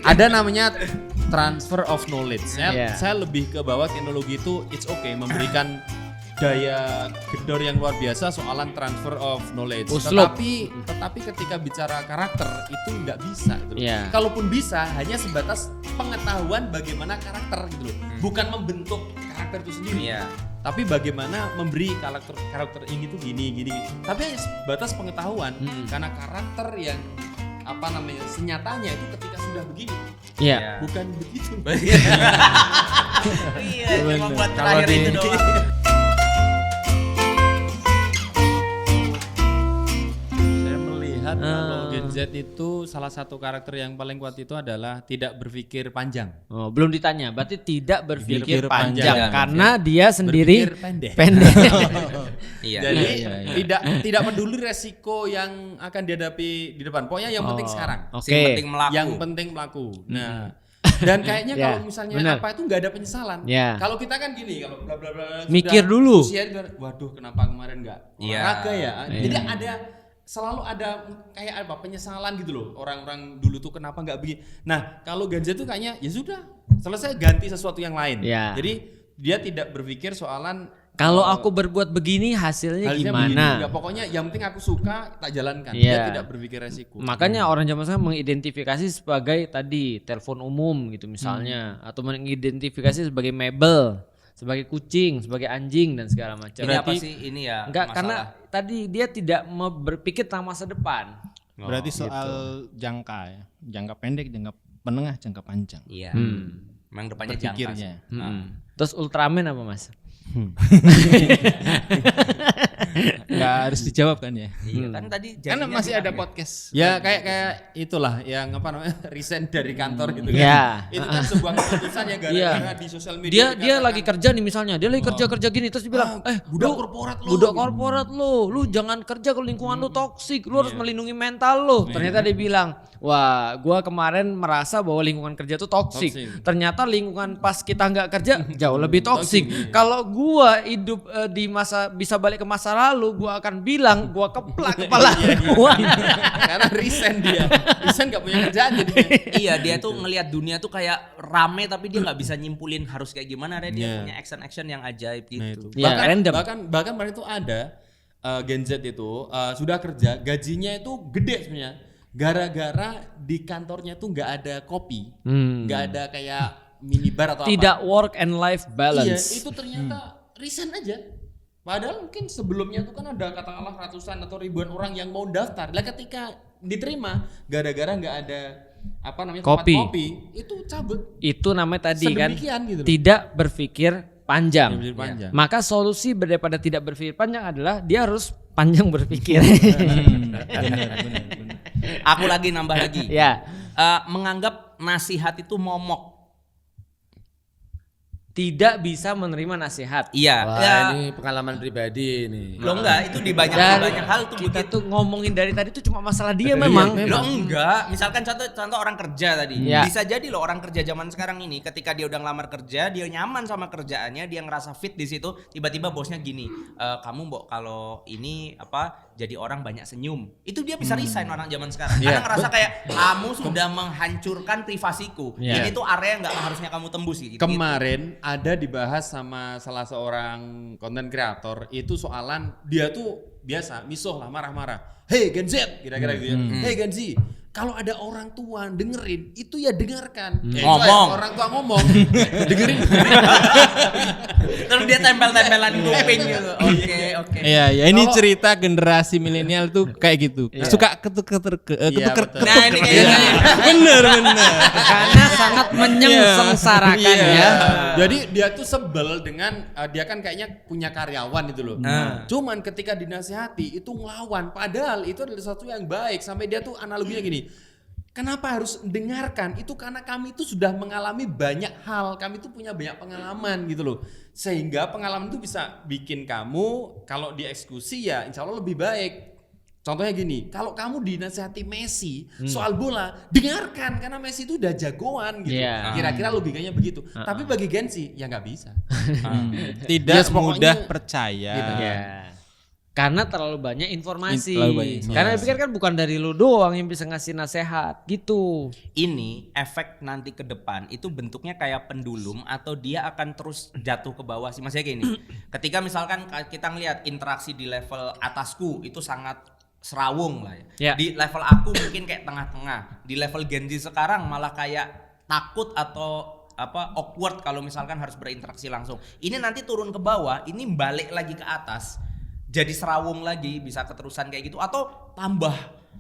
Ada namanya transfer of knowledge. Saya lebih ke bahwa teknologi itu it's okay memberikan daya gedor yang luar biasa soalan transfer of knowledge. Tetapi ketika bicara karakter itu nggak bisa gitu. Kalaupun bisa hanya sebatas pengetahuan bagaimana karakter gitu loh. Bukan membentuk karakter itu sendiri. Tapi bagaimana memberi karakter ini tuh gini. Tapi hanya sebatas pengetahuan karena karakter yang senyatanya itu ketika sudah begini. Bukan begitu. Cuma buat terakhir itu doang. Kalau Gen Z itu salah satu karakter yang paling kuat itu adalah tidak berpikir panjang. Oh, belum ditanya. Berarti tidak berpikir panjang karena dia sendiri pendek. Jadi tidak peduli resiko yang akan dihadapi di depan. Pokoknya yang penting sekarang. Yang penting melaku. Nah, dan kayaknya kalau misalnya apa itu nggak ada penyesalan. Kalau kita kan gini, kalau bla bla bla mikir dulu. Waduh, kenapa kemarin nggak olahraga ya? Jadi selalu ada kayak penyesalan gitu loh, orang-orang dulu tuh kenapa nggak begini. Nah kalau Gen Z tuh kayaknya ya sudah selesai, ganti sesuatu yang lain. Jadi dia tidak berpikir soalan kalau aku berbuat begini hasilnya gimana. Enggak, pokoknya yang penting aku suka tak jalankan. Dia tidak berpikir resiko. Makanya orang zaman sekarang mengidentifikasi sebagai tadi telepon umum gitu misalnya, atau mengidentifikasi sebagai mebel, sebagai kucing, sebagai anjing dan segala macam. Ini apa sih ini ya? Enggak, karena tadi dia tidak mau berpikir tentang masa depan. Berarti soal jangka ya, jangka pendek, jangka menengah, jangka panjang. Iya. Memang depannya jangka. Terus Ultraman apa mas? Nggak harus dijawab kan ya? Iya kan tadi kan masih ada podcast. Ya kayak itulah yang resign dari kantor gitu kan. Itu kan sebuah keputusan yang gara-gara di sosial media. Dia lagi kerja nih misalnya, dia lagi kerja gini terus dia bilang, budak korporat lu jangan kerja kalau lingkungan lu toksik, lu harus melindungi mental lu. Ternyata dia bilang, wah, gua kemarin merasa bahwa lingkungan kerja tuh toksik. Ternyata lingkungan pas kita nggak kerja jauh lebih toksik. Kalau gua hidup di masa bisa balik ke masa lalu, gua akan bilang gua keplak kepala gua. Karena resign nggak punya kerjaan jadi. Iya, dia tuh ngelihat dunia tuh kayak rame tapi dia nggak bisa nyimpulin harus kayak gimana. Dia punya action yang ajaib gitu. Bahkan kemarin itu ada Gen Z itu sudah kerja, gajinya itu gede sebenarnya. Gara-gara di kantornya tuh nggak ada kopi, nggak ada kayak minibar atau tidak work and life balance. Iya, itu ternyata resign aja. Padahal mungkin sebelumnya tuh kan ada katakanlah ratusan atau ribuan orang yang mau daftar. Lah ketika diterima gara-gara nggak ada kopi. Tempat kopi, itu cabut. Itu namanya tadi kan gitu. Tidak berpikir panjang. Maka solusi daripada tidak berpikir panjang adalah dia harus panjang berpikir. Benar. Aku lagi nambah lagi. Menganggap nasihat itu momok. Tidak bisa menerima nasihat. Iya. Ini pengalaman pribadi ini. Lo enggak, itu di banyak hal tuh kita tuh ngomongin dari tadi tuh cuma masalah dia memang. Lo enggak, misalkan contoh orang kerja tadi. Bisa jadi lo orang kerja zaman sekarang ini ketika dia udah ngelamar kerja, dia nyaman sama kerjaannya, dia ngerasa fit di situ, tiba-tiba bosnya gini, kamu Mbok kalau ini jadi orang banyak senyum. Itu dia bisa resign orang zaman sekarang. Karena ngerasa kayak kamu sudah menghancurkan privasiku. Ini tuh area yang enggak harusnya kamu tembus gitu. Kemarin ada dibahas sama salah seorang konten kreator itu soalan dia tuh biasa misuh lah, marah-marah. Hey Gen Z, kira-kira gitu ya. Hey Gen Z, kalau ada orang tua dengerin itu ya dengarkan. Ngomong. Orang tua ngomong, dengerin. Terus dia tempel-tempelan kuping gitu. Oke. Iya, ini cerita generasi milenial tuh kayak gitu. Suka ketuker. Nah, ini kayaknya. Bener. Karena sangat menyengsarakan ya. Jadi dia tuh sebel dengan dia kan kayaknya punya karyawan itu loh. Cuman ketika dinasihati itu ngelawan. Padahal itu adalah sesuatu yang baik. Sampai dia tuh analoginya gini. Kenapa harus mendengarkan? Itu karena kami itu sudah mengalami banyak hal. Kami itu punya banyak pengalaman gitu loh. Sehingga pengalaman itu bisa bikin kamu kalau dieksekusi ya insya Allah lebih baik. Contohnya gini, kalau kamu dinasihati Messi soal bola, dengarkan karena Messi itu udah jagoan gitu. Kira-kira logikanya begitu. Tapi bagi Gen Z ya nggak bisa. Tidak mudah percaya. Gitu. Karena terlalu banyak informasi. Terlalu banyak. Karena pikir kan bukan dari lu doang yang bisa ngasih nasihat gitu. Ini efek nanti ke depan itu bentuknya kayak pendulum atau dia akan terus jatuh ke bawah sih. Maksudnya kayak ini. Ketika misalkan kita ngelihat interaksi di level atasku itu sangat serawung lah ya. Di level aku mungkin kayak tengah-tengah. Di level Gen Z sekarang malah kayak takut atau awkward kalau misalkan harus berinteraksi langsung. Ini nanti turun ke bawah, ini balik lagi ke atas. Jadi serawung lagi, bisa keterusan kayak gitu atau tambah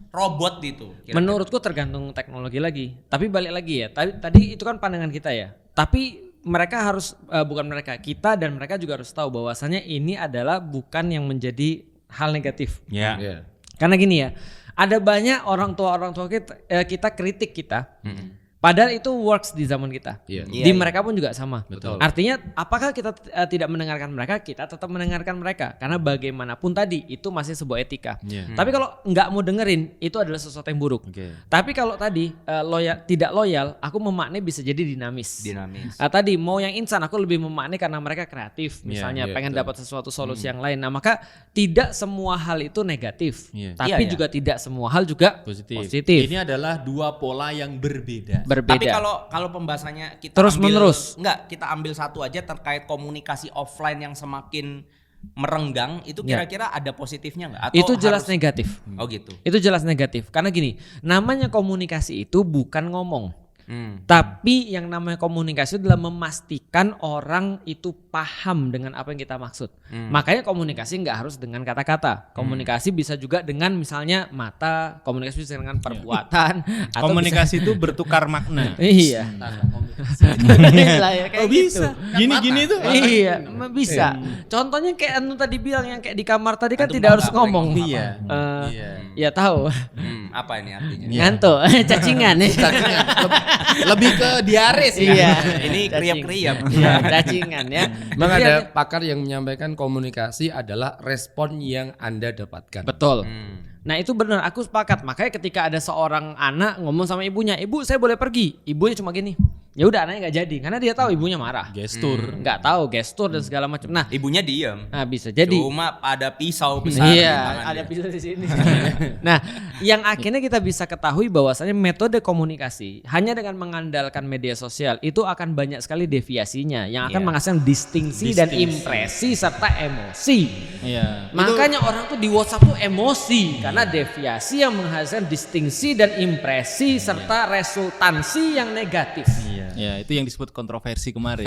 robot gitu. Kira-kira. Menurutku tergantung teknologi lagi. Tapi balik lagi ya. Tadi itu kan pandangan kita ya. Tapi mereka harus bukan mereka, kita dan mereka juga harus tahu bahwasannya ini adalah bukan yang menjadi hal negatif. Ya. Karena gini ya, ada banyak orang tua kita kritik kita. Padahal itu works di zaman kita. Di mereka pun juga sama. Betul. Artinya apakah kita tidak mendengarkan mereka? Kita tetap mendengarkan mereka. Karena bagaimanapun tadi itu masih sebuah etika. Tapi kalau nggak mau dengerin itu adalah sesuatu yang buruk. Tapi kalau tadi tidak loyal, aku memaknai bisa jadi dinamis. Tadi mau yang insan, aku lebih memaknai karena mereka kreatif. Misalnya pengen dapat sesuatu solusi yang lain. Nah maka tidak semua hal itu negatif. Tapi juga tidak semua hal juga positif. Ini adalah dua pola yang berbeda. Tapi kalau pembahasannya kita terus menerus, kita ambil satu aja terkait komunikasi offline yang semakin merenggang, itu kira-kira ada positifnya nggak? Atau itu jelas negatif. Oh gitu. Itu jelas negatif karena gini, namanya komunikasi itu bukan ngomong. Tapi yang namanya komunikasi adalah memastikan orang itu paham dengan apa yang kita maksud. Makanya komunikasi nggak harus dengan kata-kata. Komunikasi bisa juga dengan misalnya mata, komunikasi bisa dengan perbuatan. Atau komunikasi itu bertukar makna. Iya. Oh bisa. Gini-gini tuh. Iya, bisa. Contohnya kayak anu tadi bilang yang kayak di kamar tadi kan tidak harus ngomong. Iya. Ya tahu. Apa ini artinya? Ngantuk, cacingan. Lebih ke diare sih. Iya. Ini kriap-kriap. Iya, cacingan ya. Memang ada pakar yang menyampaikan komunikasi adalah respon yang Anda dapatkan. Betul. Nah itu benar, aku sepakat. Makanya ketika ada seorang anak ngomong sama ibunya, ibu saya boleh pergi. Ibunya cuma gini. Ya udah anaknya nggak jadi karena dia tahu ibunya marah. Gestur. Nggak tahu gestur dan segala macam. Nah ibunya diam. Nah bisa jadi. Cuma ada pisau besar. Iya ada pisau di sini. Nah yang akhirnya kita bisa ketahui bahwasannya metode komunikasi hanya dengan mengandalkan media sosial itu akan banyak sekali deviasinya yang akan menghasilkan distingsi dan impresi serta emosi. Makanya orang tuh di WhatsApp tuh emosi karena deviasi yang menghasilkan distingsi dan impresi serta resultansi yang negatif. Ya itu yang disebut kontroversi kemarin.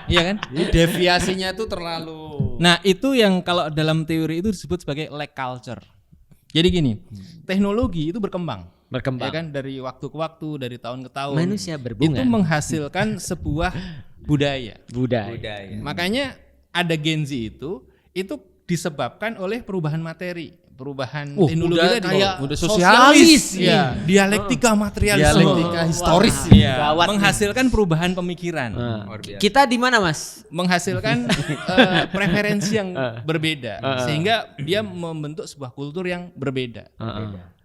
Iya kan? Deviasinya itu terlalu. Nah itu yang kalau dalam teori itu disebut sebagai lag culture. Jadi gini, teknologi itu berkembang. Ya kan dari waktu ke waktu, dari tahun ke tahun. Manusia berbunga. Itu menghasilkan sebuah budaya. Makanya ada Gen Z itu disebabkan oleh perubahan materi. Perubahan teknologi tadi udah sosialis ya, dialektika materialisme, dialektika historis menghasilkan perubahan pemikiran. Kita di mana Mas? Menghasilkan preferensi yang berbeda sehingga dia membentuk sebuah kultur yang berbeda.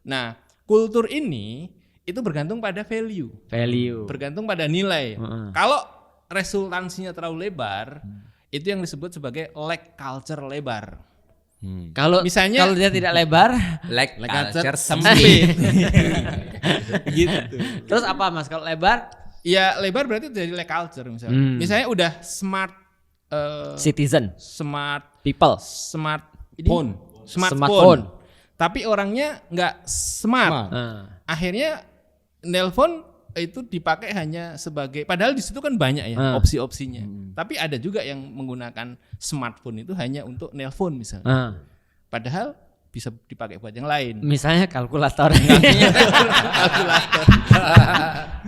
Nah, kultur ini itu bergantung pada value. Bergantung pada nilai. Kalau resultansinya terlalu lebar, itu yang disebut sebagai lag culture lebar. Kalau misalnya kalau dia tidak lebar, lag culture sempit. Gitu. Terus apa Mas kalau lebar? Ya lebar berarti jadi lag culture misalnya. Misalnya udah smart citizen, smart people, smartphone. Tapi orangnya nggak smart. Akhirnya nelpon itu dipakai hanya sebagai, padahal di situ kan banyak ya opsi-opsinya. Tapi ada juga yang menggunakan smartphone itu hanya untuk nelpon misalnya. Padahal bisa dipakai buat yang lain. Misalnya kalkulator.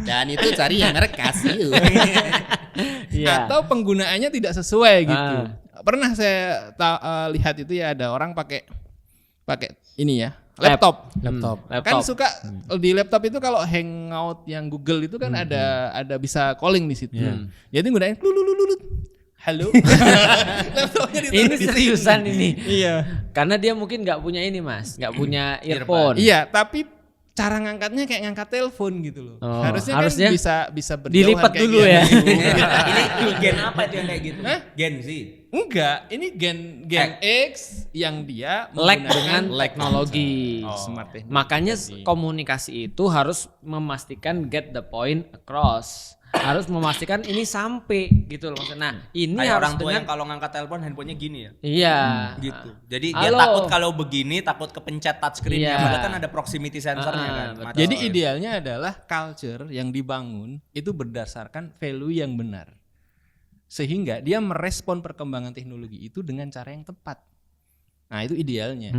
Dan itu cari yang merek Casio. Atau penggunaannya tidak sesuai gitu. Pernah saya lihat itu ya ada orang pakai ini ya. Laptop. Kan suka di laptop itu kalau hangout yang Google itu kan ada bisa calling di situ. Jadi gunain halo. Ini seriusan ini. Iya. Karena dia mungkin nggak punya ini Mas, nggak punya earphone. Iya, tapi cara ngangkatnya kayak ngangkat telepon gitu loh. Harusnya kan bisa berjauhan dilipat kayak dulu gitu. ya. Ini gen apa itu yang kayak gitu? Gen Z. enggak, ini Gen X yang dia Lag menggunakan dengan teknologi. smart technology. Makanya komunikasi itu harus memastikan get the point across. Harus memastikan ini sampai gitu loh maksudnya. Nah, ini Kayak harus orang tua dengan yang kalau ngangkat telepon handphonenya gini ya. iya. Gitu. Jadi dia Halo. takut kalau begini, takut kepencet touchscreen-nya. Iya. Padahal kan ada proximity sensornya kan. betul. Jadi idealnya adalah culture yang dibangun itu berdasarkan value yang benar. Sehingga dia merespon perkembangan teknologi itu dengan cara yang tepat. Nah, itu idealnya.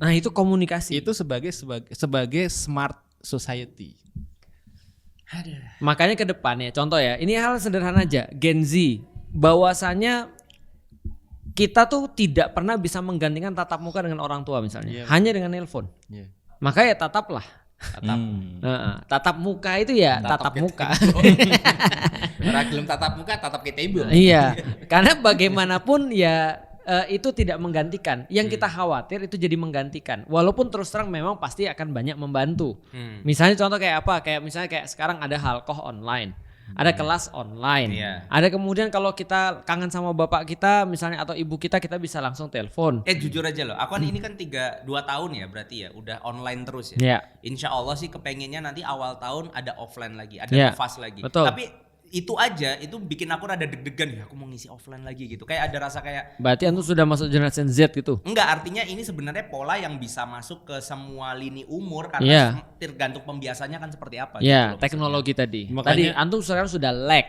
Nah, itu komunikasi. Itu sebagai smart society. Makanya ke depannya contoh ya, ini hal sederhana aja, Gen Z bahwasanya kita tuh tidak pernah bisa menggantikan tatap muka dengan orang tua misalnya, hanya dengan nelpon. Makanya tataplah. Tatap muka itu ya tatap muka. Orang belum tatap muka, tatap ke table. Iya, karena bagaimanapun ya itu tidak menggantikan. Yang kita khawatir itu jadi menggantikan. Walaupun terus terang memang pasti akan banyak membantu. Misalnya contoh kayak apa? Kayak misalnya kayak sekarang ada halkoh online. Ada kelas online. Ada kemudian kalau kita kangen sama bapak kita misalnya atau ibu kita bisa langsung telepon. Jujur aja loh, aku kan ini kan 2 tahun ya berarti ya udah online terus ya. Insya Allah sih kepengennya nanti awal tahun ada offline lagi, ada nafas lagi. Betul. Tapi itu aja itu bikin aku rada deg-degan ya, aku mau ngisi offline lagi gitu. Kayak ada rasa kayak berarti antum sudah masuk generasi Z gitu. enggak, artinya ini sebenarnya pola yang bisa masuk ke semua lini umur karena tergantung pembiasannya kan seperti apa gitu loh, teknologi tadi. Makanya, tadi antum sekarang sudah lag.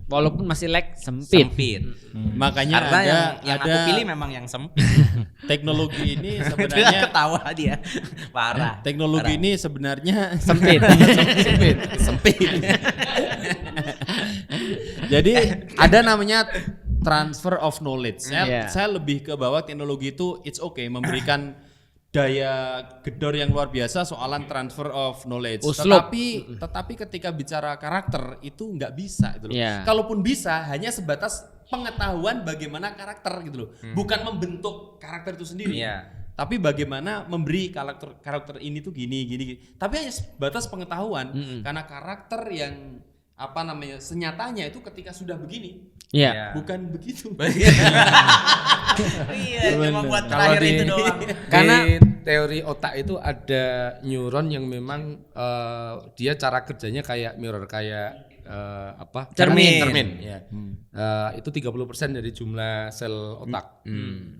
Walaupun masih lag sempit. Makanya Karena yang ada aku pilih memang yang sempit. teknologi ini Dia sebenarnya ketawa dia. Parah. teknologi ini sebenarnya Sempit. sempit. jadi ada namanya transfer of knowledge. Iya. Saya lebih ke bahwa teknologi itu it's okay memberikan daya gedor yang luar biasa soalan transfer of knowledge. Tetapi ketika bicara karakter itu nggak bisa gitu loh. Yeah. Kalaupun bisa hanya sebatas pengetahuan bagaimana karakter gitu loh. Bukan membentuk karakter itu sendiri. Iya. Tapi bagaimana memberi karakter ini tuh gini. Tapi hanya sebatas pengetahuan karena karakter yang senyatanya itu ketika sudah begini. Iya. Bukan begitu. Iya, cuma buat Kalau terakhir itu doang. Karena di teori otak itu ada neuron yang memang dia cara kerjanya kayak mirror, kayak cermin ya. Itu 30% dari jumlah sel otak.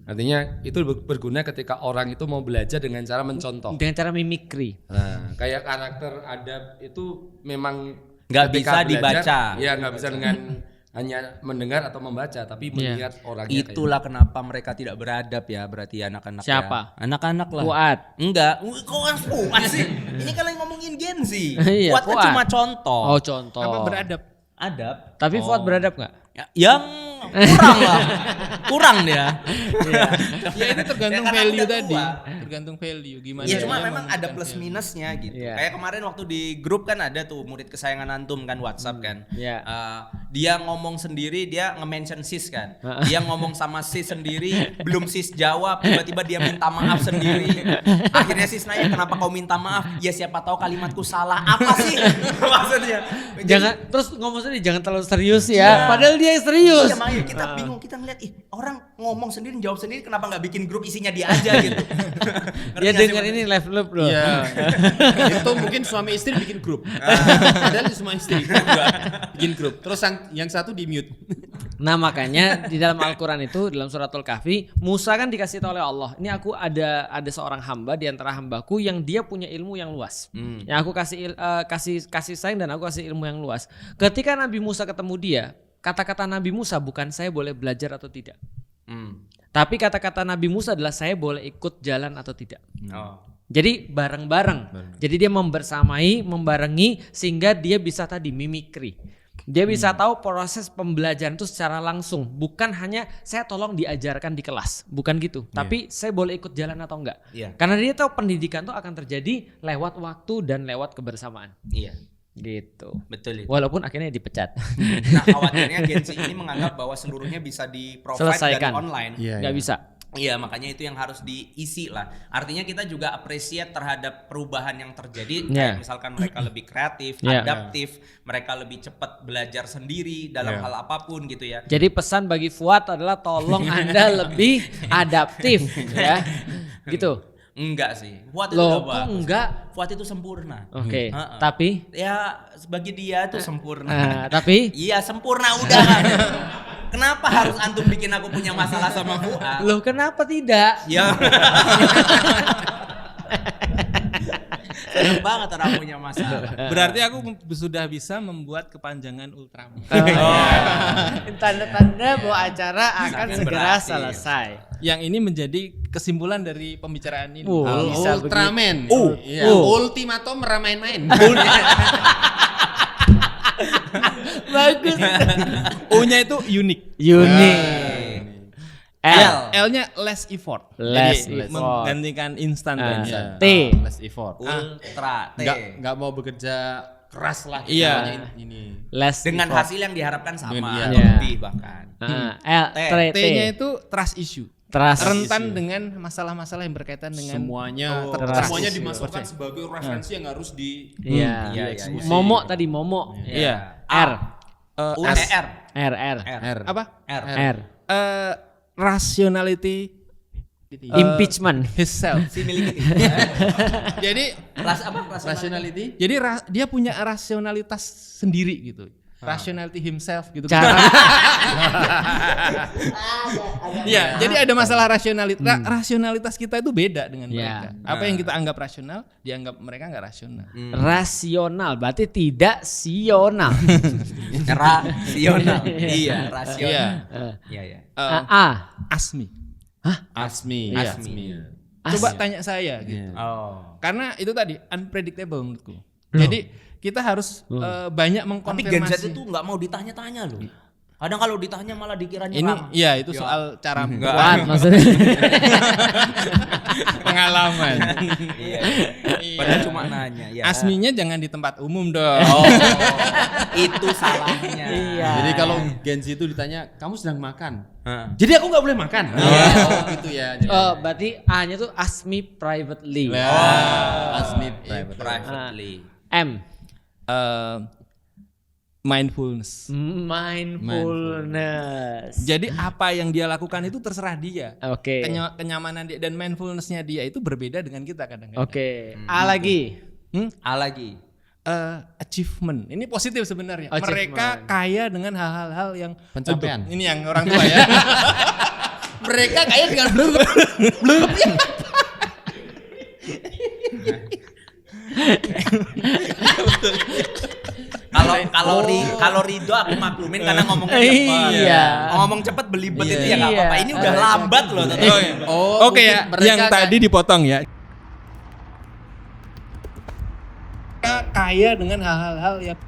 Artinya itu berguna ketika orang itu mau belajar dengan cara mencontoh. dengan cara mimikri. Nah, kayak karakter adab itu memang Nggak ketika bisa dibaca. Ya nggak bisa dengan hanya mendengar atau membaca, tapi melihat orangnya. Itulah kenapa mereka tidak beradab ya, berarti anak-anak. Siapa? Ya. Anak-anak lah. Fuad. Enggak, kok kan Fuad sih? Ini kan lagi ngomongin Gen Z. Iya, Fuad kan Fuad. cuma contoh. Oh, contoh. Apa beradab? Adab. Tapi Fuad beradab nggak? Yang kurang lah. Kurang dia. Ya itu tergantung Ya, karena value udah tadi. tua. Tergantung value gimana. Ya cuma dia memang ada menggunakan plus value. minusnya gitu. Iya. Kayak kemarin waktu di grup kan ada tuh murid kesayangan antum kan WhatsApp kan. Iya. Dia ngomong sendiri, dia nge-mention sis kan. Dia ngomong sama sis sendiri, belum sis jawab, tiba-tiba dia minta maaf sendiri. Akhirnya sis nanya, "Kenapa kau minta maaf?" Ya siapa tahu kalimatku salah. Apa sih maksudnya? Jangan terus ngomong sendiri jangan terlalu serius ya. Padahal dia yang serius. Iya, makanya kita bingung, kita ngeliat orang ngomong sendiri, jawab sendiri, kenapa nggak bikin grup isinya dia aja gitu. Ngerti Dia nggak sih, denger Mas? ini live loop bro. Iya. Itu mungkin suami istri bikin grup. Padahal itu semua istri bikin grup. Terus yang satu di mute. Nah makanya di dalam Al-Quran itu dalam suratul Kahfi Musa kan dikasih tahu oleh Allah. Ini aku ada seorang hamba di antara hambaku yang dia punya ilmu yang luas. Yang aku kasih sayang dan aku kasih ilmu yang luas. Ketika Nabi Musa ketemu dia, kata-kata Nabi Musa bukan saya boleh belajar atau tidak. Tapi kata-kata Nabi Musa adalah saya boleh ikut jalan atau tidak. Jadi bareng-bareng. Jadi dia membarengi sehingga dia bisa tadi mimikri. Dia bisa tahu proses pembelajaran itu secara langsung, bukan hanya saya tolong diajarkan di kelas, bukan gitu. Tapi saya boleh ikut jalan atau enggak. Karena dia tahu pendidikan itu akan terjadi lewat waktu dan lewat kebersamaan. Iya. Gitu. Betul itu. Walaupun akhirnya dipecat. Nah, khawatirnya Gen Z ini menganggap bahwa seluruhnya bisa di-provide Selesaikan. dari online. Nggak bisa. Iya, makanya itu yang harus diisi lah. Artinya kita juga appreciate terhadap perubahan yang terjadi. Kayak misalkan mereka lebih kreatif, adaptif, mereka lebih cepat belajar sendiri dalam hal apapun gitu ya. Jadi pesan bagi Fuad adalah tolong Anda lebih adaptif ya. Gitu. Enggak sih. Fuad itu udah bagus. Enggak. Fuad itu sempurna. Oke. Tapi ya bagi dia tuh sempurna. Tapi iya sempurna udah. Kenapa harus antum bikin aku punya masalah sama Fuad? Loh kenapa tidak? Ya. Seneng banget orang punya masalah. Berarti aku sudah bisa membuat kepanjangan Ultraman. Tanda-tanda bahwa acara akan Sangat segera berhasil. selesai. Yang ini menjadi kesimpulan dari pembicaraan ini. Bisa Ultraman. Iya. Ultimatum main-main. Bagus. O-nya itu unik. Unik. L-nya less effort. Less Jadi effort. menggantikan instan Iya. T. Less effort. Ultra T. Enggak mau bekerja keras lah. Iya. namanya ini. Less Dengan effort. hasil yang diharapkan sama, Iya. atau lebih bahkan. T-nya itu trust issue. Trust. Rentan dengan masalah-masalah yang berkaitan dengan Semuanya Trust issue. dimasukkan sebagai referensi yang harus di Iya. Iya. Momo tadi Momo. Iya. R. R. R. Apa? R. Rationality Impeachment. himself. Jadi rationality. Jadi dia punya rasionalitas sendiri gitu. Rationality himself gitu. Cara. Iya, jadi ada masalah rasionalitas. Rasionalitas kita itu beda dengan Ya. mereka. Apa yang kita anggap rasional, dianggap mereka nggak rasional. Rasional berarti tidak sional. Rasional. Iya, rasional. Iya. A. Asmi. Asmi. Iya. Coba tanya saya gitu. Oh. Karena itu tadi unpredictable menurutku. Jadi kita harus banyak Tapi Gen Z mengkonfirmasi. itu nggak mau ditanya-tanya loh. Kadang kalau ditanya malah dikiranya Ini lama. iya itu soal cara Kuat maksudnya. pengalaman. Iya. Padahal cuma nanya. Ya. Asminya jangan di tempat umum dong. Oh, itu salahnya. Iya. Jadi kalau Gen Z itu ditanya, kamu sedang makan. Heeh. Jadi aku nggak boleh makan. Gitu ya. Berarti A-nya tuh ask me privately. Asmi Privately. M. Mindfulness. Mindfulness. Jadi apa yang dia lakukan itu terserah dia. Oke. Kenyamanan dia dan mindfulness-nya dia itu berbeda dengan kita kadang-kadang. Oke. A lagi. A lagi. Achievement. Ini positif sebenarnya. Achievement. Mereka kaya dengan hal-hal yang Pencapaian. Ini yang orang tua ya. Mereka kayak dengan blub. Kalau Ridho aku maklumin karena ngomongnya cepet. Iya. Ngomong cepet belibet itu ya nggak apa-apa. Ini udah lambat loh. Oke ya, yang tadi dipotong ya. Mereka kaya dengan hal-hal yang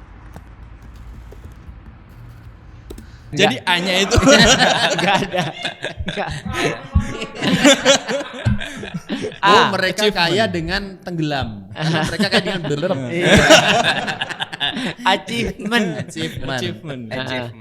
jadi A-nya itu Enggak ada. Enggak. Mereka kaya dengan tenggelam. Karena mereka kaya dengan blub. Achievement. Achievement.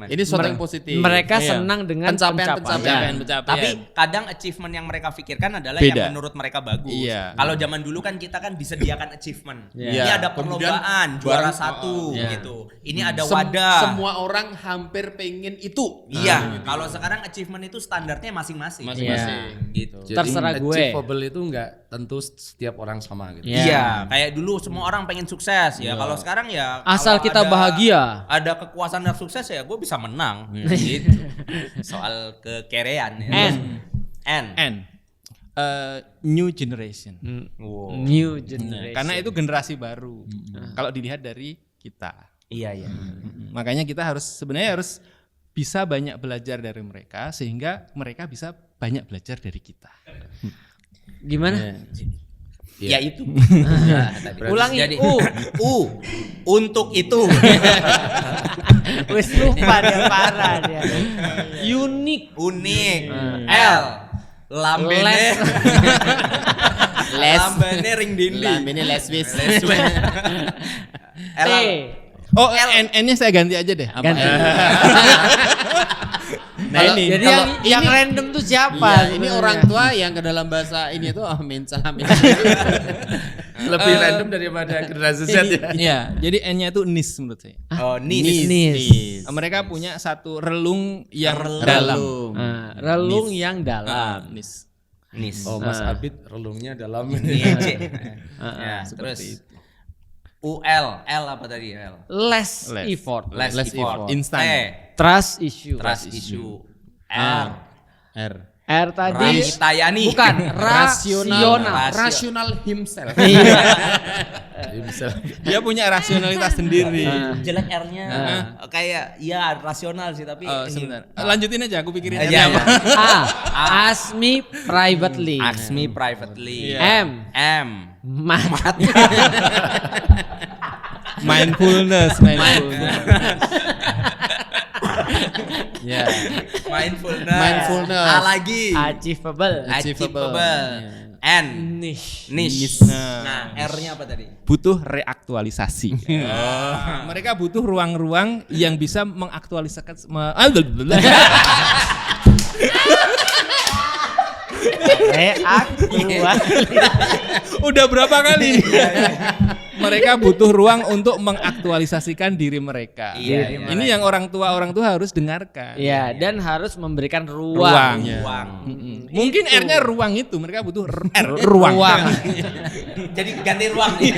Ini sesuatu yang positif. Mereka Iya. senang dengan Pencapaian. pencapaian. Tapi kadang achievement yang mereka pikirkan adalah Beda. yang menurut mereka bagus. Iya. Kalau zaman dulu kan kita kan disediakan achievement. Iya. Ini ada perlombaan, juara satu gitu. Ini ada wadah. Semua orang hampir pengen itu. Iya. Kalau sekarang achievement itu standarnya masing-masing. Gitu. Jadi Terserah gue. achievable itu enggak tentu setiap orang sama gitu. Iya. Iya, kayak dulu semua orang pengen sukses ya. Kalau sekarang ya Asal kalau kita ada- bahagia. Ada kekuasaan dan sukses ya gue bisa menang gitu. Soal kekerean ya. N. new generation. Wow. New generation. Karena itu generasi baru. Kalau dilihat dari kita. Iya. Makanya kita sebenarnya harus bisa banyak belajar dari mereka sehingga mereka bisa banyak belajar dari kita. Gimana? Ya itu. Nah, tadi. Ulangi. Jadi, U. untuk itu. Wes lupa dia parah dia. Unik. Unik. L. Lambene. Lambene ring dinding. Ini lesbis. L. T. Oh, N-nya saya ganti aja deh. Ganti. Nah ini jadi yang random tuh siapa? Iya, ini orang tua yang ke dalam bahasa ini tuh amin salam. Lebih random daripada generasi Z ya. Iya, jadi N-nya itu nis menurut saya. Oh, nis. Mereka punya satu relung yang Relung. dalam. Relung yang dalam. Nis. Nis. Oh, Mas Abid relungnya dalam. Niece. Ya, terus UL, L apa tadi L? Less effort. Less effort. Instan. Trust issue. Trust issue. R. R tadi Tayani. bukan Rasional himself. Dia punya rasionalitas sendiri. Jelek R-nya kayak ya rasional sih tapi Sebentar. Lanjutin aja, aku pikirin ya. Ask me privately. Ask me privately. M. Mat. Mindfulness. Ya. Mindfulness. A lagi. Achievable. N. Niche. Nah, R-nya apa tadi? Butuh reaktualisasi. Mereka butuh ruang-ruang yang bisa mengaktualisasikan Udah berapa kali? Mereka butuh ruang untuk mengaktualisasikan diri mereka. Ini yang orang tua harus dengarkan. Iya, dan harus memberikan ruang. Mungkin R-nya ruang itu, mereka butuh ruang. Jadi ganti ruang nih.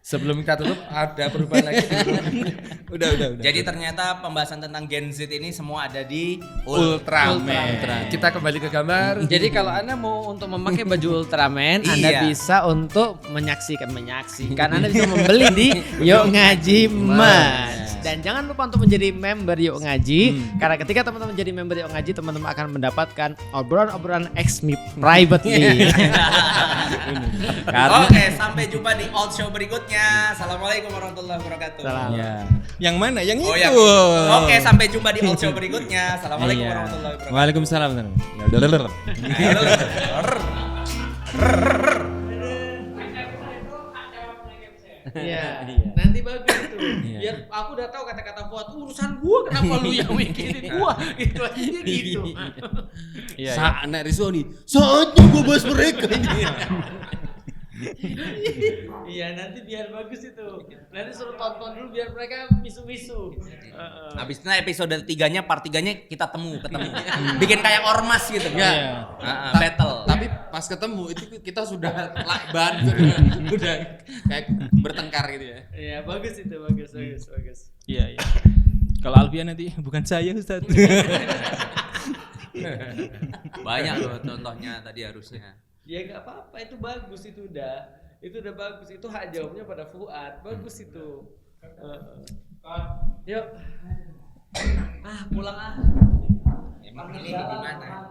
Sebelum kita tutup ada perubahan lagi. Udah. Jadi ternyata pembahasan tentang Gen Z ini semua ada di Ultraman. Kita kembali ke gambar. Jadi kalau Anda mau untuk memakai baju Ultraman, Anda bisa untuk menyaksikan. Anda bisa membeli di Yuk Ngaji Merch. Dan jangan lupa untuk menjadi member Yuk Ngaji, karena ketika teman-teman menjadi member Yuk Ngaji, teman-teman akan mendapatkan obrolan-obrolan ex-me privately. Oke, sampai jumpa di Old Show berikutnya. Assalamualaikum warahmatullahi wabarakatuh. Ya. Yang mana? Yang itu. Oke, sampai jumpa di Old Show berikutnya. Assalamualaikum warahmatullahi wabarakatuh. Waalaikumsalam. Iya. Nanti bagus tuh. Biar aku udah tahu kata-kata buat urusan gua, kenapa lu yang mikirin gua? Itu aja gitu. Saat anak Rizoni, saatnya gue bahas mereka. Iya, nanti biar bagus itu. Nanti suruh tonton dulu biar mereka misu-misu. Habis itu episode 3-nya, part 3-nya kita ketemu. Bikin kayak ormas gitu. Battle. Tapi pas ketemu itu kita sudah lakban, udah kayak bertengkar gitu ya. Iya, bagus itu, bagus. Iya. Kalau Alfian nanti bukan saya Ustaz. Banyak loh contohnya tadi harusnya. Ya nggak apa-apa, itu bagus, itu udah bagus, itu hak jawabnya pada Fuad, bagus itu. Yuk, pulang Emang ini di mana?